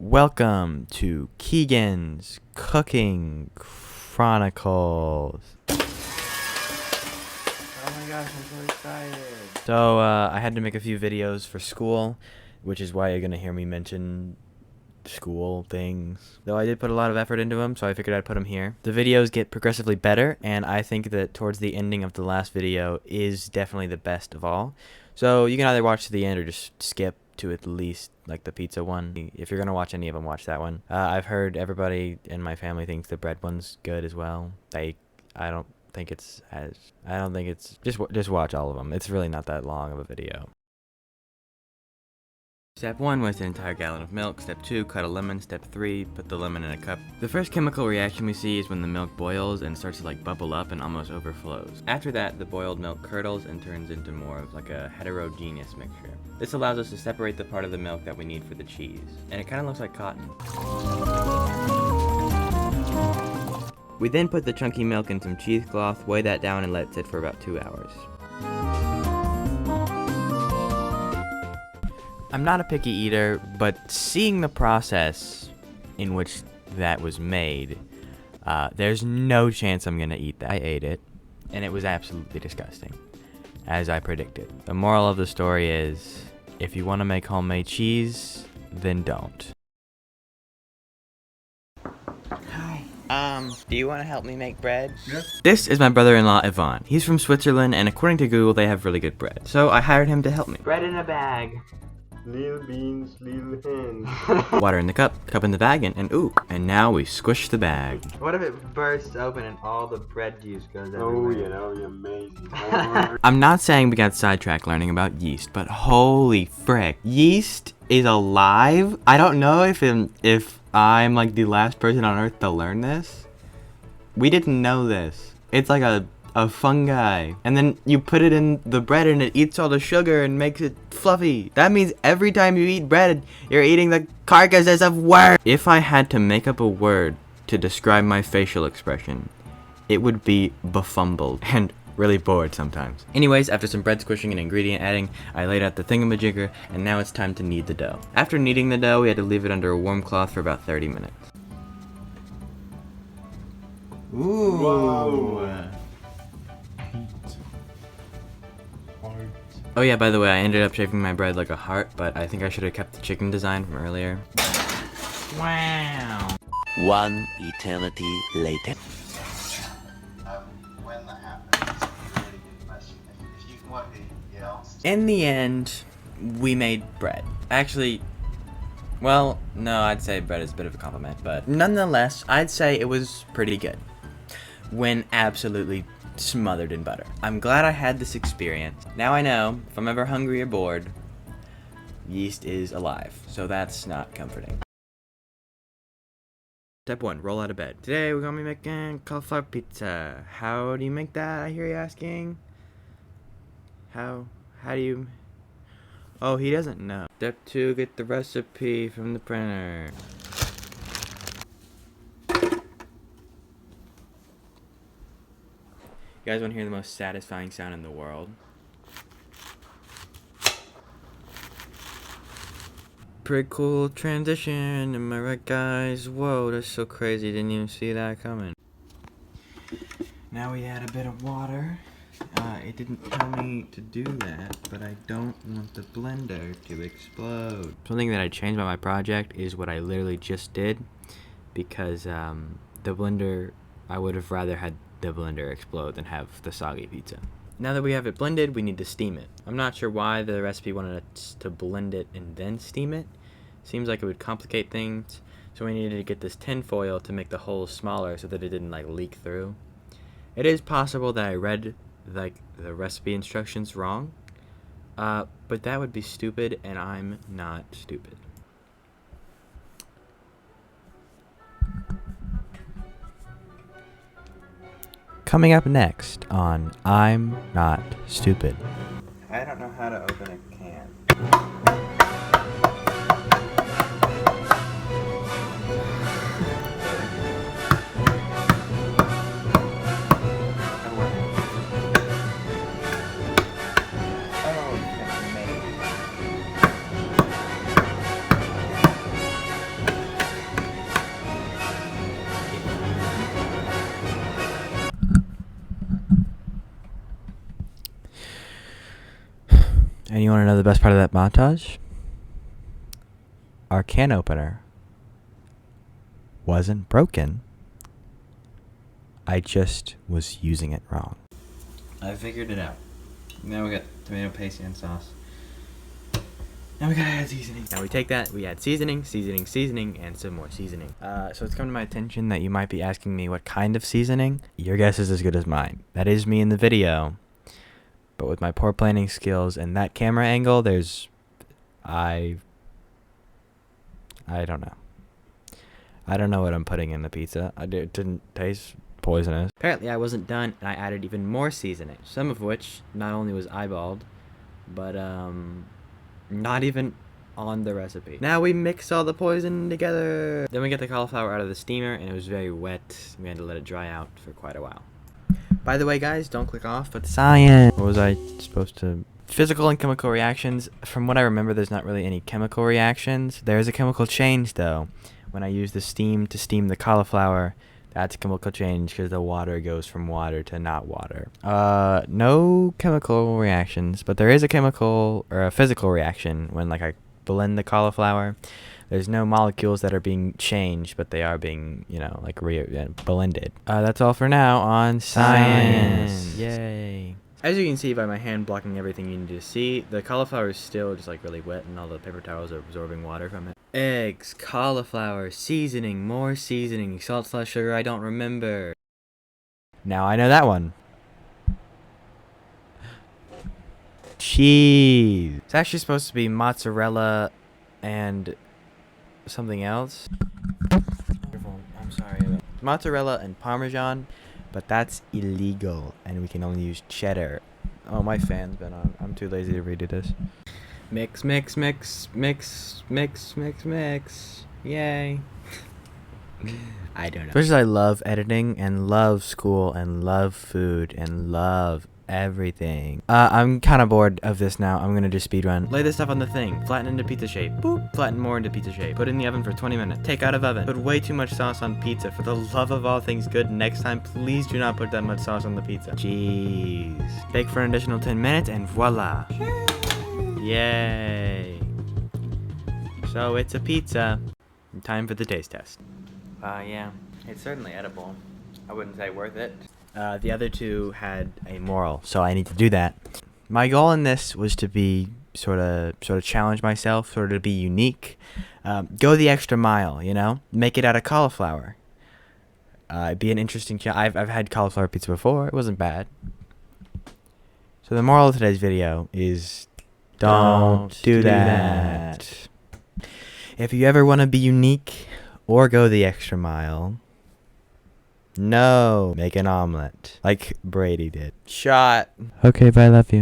Welcome to Keegan's Cooking Chronicles. Oh my gosh, I'm so excited. So, I had to make a few videos for school, which is why you're going to hear me mention school things. Though I did put a lot of effort into them, so I figured I'd put them here. The videos get progressively better, and I think that towards the ending of the last video is definitely the best of all. So, you can either watch to the end or just skip to at least like the pizza one. If you're gonna watch any of them, watch that one. I've heard everybody in my family thinks the bread one's good as well. I don't think it's just watch all of them. It's really not that long of a video. Step 1, waste an entire gallon of milk. Step 2, cut a lemon. Step 3, put the lemon in a cup. The first chemical reaction we see is when the milk boils and starts to like bubble up and almost overflows. After that, the boiled milk curdles and turns into more of like a heterogeneous mixture. This allows us to separate the part of the milk that we need for the cheese. And it kind of looks like cotton. We then put the chunky milk in some cheesecloth, weigh that down, and let it sit for about 2 hours. I'm not a picky eater, but seeing the process in which that was made, there's no chance I'm gonna eat that. I ate it, and it was absolutely disgusting, as I predicted. The moral of the story is, if you want to make homemade cheese, then don't. Hi. Do you want to help me make bread? Yeah. This is my brother-in-law, Yvonne. He's from Switzerland, and according to Google, they have really good bread. So I hired him to help me. Bread in a bag. Little beans, little hens. Water in the cup in the bag, and ooh. And now we squish the bag. What if it bursts open and all the bread juice goes everywhere? Oh yeah, that would be amazing. I'm not saying we got sidetracked learning about yeast, but holy frick. Yeast is alive? I don't know if I'm like the last person on earth to learn this. We didn't know this. It's like a fungi, and then you put it in the bread and it eats all the sugar and makes it fluffy. That means every time you eat bread, you're eating the carcasses of worms. If I had to make up a word to describe my facial expression, it would be befumbled and really bored sometimes. Anyways, after some bread squishing and ingredient adding, I laid out the thingamajigger, and now it's time to knead the dough. After kneading the dough, we had to leave it under a warm cloth for about 30 minutes. Ooh. Whoa. Oh yeah, by the way, I ended up shaping my bread like a heart, but I think I should have kept the chicken design from earlier. Wow. One eternity later. When that happens, it's a really good question. If you can work the else. In the end, we made bread. Actually, well, no, I'd say bread is a bit of a compliment, but nonetheless, I'd say it was pretty good. When absolutely smothered in butter. I'm glad I had this experience. Now I know, if I'm ever hungry or bored, yeast is alive, so that's not comforting. Step 1, roll out of bed. Today we're gonna be making cauliflower pizza. How do you make that, I hear you asking? How do you... Oh, he doesn't know. Step 2, get the recipe from the printer. You guys want to hear the most satisfying sound in the world? Pretty cool transition, am I right, guys? Whoa, that's so crazy, didn't even see that coming. Now we add a bit of water. It didn't tell me to do that, but I don't want the blender to explode. Something that I changed about my project is what I literally just did, because the blender, I would have rather had the blender explode than have the soggy pizza. Now that we have it blended, we need to steam it. I'm not sure why the recipe wanted us to blend it and then steam it. Seems like it would complicate things, so we needed to get this tin foil to make the holes smaller so that it didn't like leak through. It is possible that I read like the recipe instructions wrong, but that would be stupid, and I'm not stupid. Coming up next on I'm Not Stupid. I don't know how to open a can. you want to know the best part of that montage? Our can opener wasn't broken. I just was using it wrong. I figured it out. Now we got tomato paste and sauce. Now we gotta add seasoning. Now we take that, we add seasoning, and some more seasoning. So it's come to my attention that you might be asking me what kind of seasoning. Your guess is as good as mine. That is me in the video. But with my poor planning skills and that camera angle, I don't know. I don't know what I'm putting in the pizza. It didn't taste poisonous. Apparently I wasn't done, and I added even more seasoning. Some of which not only was eyeballed, but not even on the recipe. Now we mix all the poison together. Then we get the cauliflower out of the steamer, and it was very wet. We had to let it dry out for quite a while. By the way, guys, don't click off, but science. What was I supposed to... Physical and chemical reactions. From what I remember, there's not really any chemical reactions. There is a chemical change, though. When I use the steam to steam the cauliflower, that's a chemical change because the water goes from water to not water. No chemical reactions, but there is a chemical or a physical reaction when I blend the cauliflower. There's no molecules that are being changed, but they are being, blended. That's all for now on Science. Yay. As you can see by my hand blocking everything you need to see, the cauliflower is still just really wet and all the paper towels are absorbing water from it. Eggs, cauliflower, seasoning, more seasoning, salt / sugar, I don't remember. Now I know that one. Cheese. It's actually supposed to be mozzarella and something else. I'm sorry. Mozzarella and Parmesan, but that's illegal, and we can only use cheddar. Oh, my fan's been on. I'm too lazy to redo this. Mix, mix, mix, mix, mix, mix, mix. Yay. I don't know. Especially I love editing and love school and love food and love everything. I'm kind of bored of this now. I'm gonna do speedrun. Lay this stuff on the thing. Flatten into pizza shape. Boop. Flatten more into pizza shape. Put in the oven for 20 minutes. Take out of oven. Put way too much sauce on pizza. For the love of all things good, next time, please do not put that much sauce on the pizza. Jeez. Bake for an additional 10 minutes and voila. Yay. So it's a pizza. Time for the taste test. Yeah. It's certainly edible. I wouldn't say worth it. The other two had a moral, so I need to do that. My goal in this was to be sort of challenge myself, sort of to be unique. Go the extra mile, Make it out of cauliflower. Be an interesting challenge. I've had cauliflower pizza before. It wasn't bad. So the moral of today's video is don't do that. If you ever want to be unique or go the extra mile, no, make an omelet like Brady did. Shot. Okay, bye, love you.